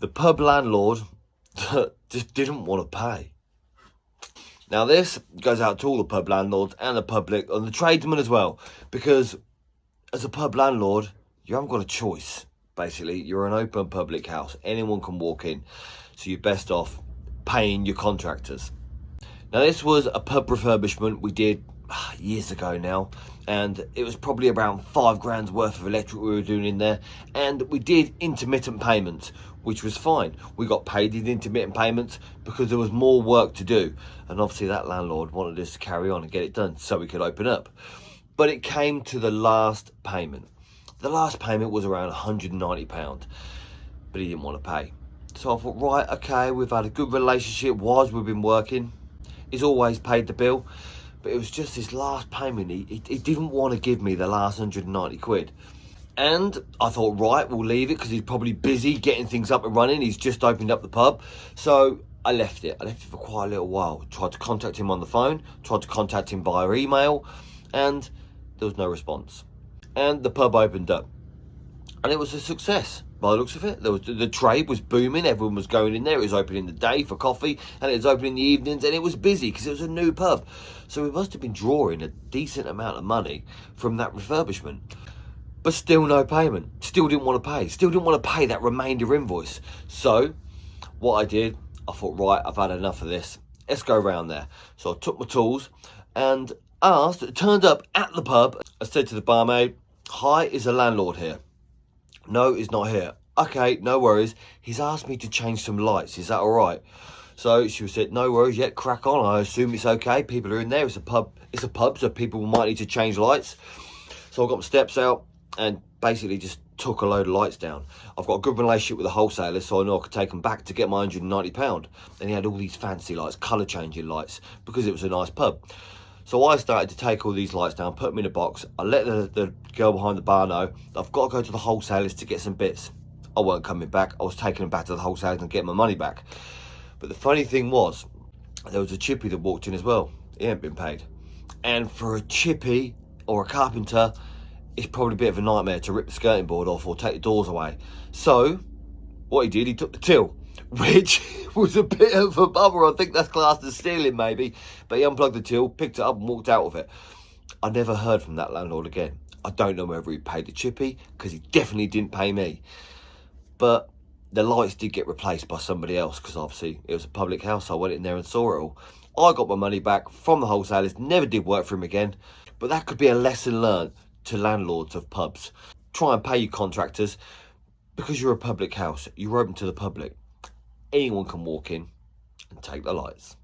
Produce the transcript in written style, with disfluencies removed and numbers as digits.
The pub landlord just didn't want to pay. Now this goes out to all the pub landlords and the public and the tradesmen as well, because as a pub landlord, you haven't got a choice. Basically, you're an open public house. Anyone can walk in. So you're best off paying your contractors. Now this was a pub refurbishment we did years ago now, and it was probably around £5,000 worth of electric we were doing in there, and we did intermittent payments, which was fine. We got paid in intermittent payments because there was more work to do, and obviously that landlord wanted us to carry on and get it done so we could open up. But it came to the last payment. The last payment was around £190, but he didn't want to pay. So I thought, right, okay, we've had a good relationship whilst we've been working. He's always paid the bill, but it was just this last payment. He didn't want to give me the last £190. And I thought, right, we'll leave it because he's probably busy getting things up and running. He's just opened up the pub. So I left it. I left it for quite a little while. Tried to contact him on the phone, tried to contact him via email, and there was no response. And the pub opened up. And it was a success. By the looks of it, the trade was booming. Everyone was going in there. It was open in the day for coffee, and it was open in the evenings, and it was busy because it was a new pub. So we must have been drawing a decent amount of money from that refurbishment. But still no payment. Still didn't want to pay. Still didn't want to pay that remainder invoice. So what I did, I thought, right, I've had enough of this. Let's go around there. So I took my tools and turned up at the pub. I said to the barmaid, "Hi, is the landlord here?" "No, he's not here." "Okay, no worries. He's asked me to change some lights. Is that all right?" So she said, "No worries, yeah, crack on. I assume it's okay. People are in there. It's a pub, so people might need to change lights." So I got my steps out and basically just took a load of lights down. I've got a good relationship with the wholesalers, so I know I could take them back to get my £190. And he had all these fancy lights, colour changing lights, because it was a nice pub. So I started to take all these lights down, put them in a box. I let the girl behind the bar know I've got to go to the wholesalers to get some bits. I weren't coming back. I was taking them back to the wholesalers and getting my money back. But the funny thing was, there was a chippy that walked in as well. He hadn't been paid. And for a chippy or a carpenter, it's probably a bit of a nightmare to rip the skirting board off or take the doors away. So what he did, he took the till, which was a bit of a bummer. I think that's classed as stealing maybe, but he unplugged the till, picked it up and walked out with it. I never heard from that landlord again. I don't know whether he paid the chippy, because he definitely didn't pay me. But the lights did get replaced by somebody else, because obviously it was a public house. So I went in there and saw it all. I got my money back from the wholesalers, never did work for him again. But that could be a lesson learned to landlords of pubs. Try and pay your contractors, because you're a public house. You're open to the public. Anyone can walk in and take the lights.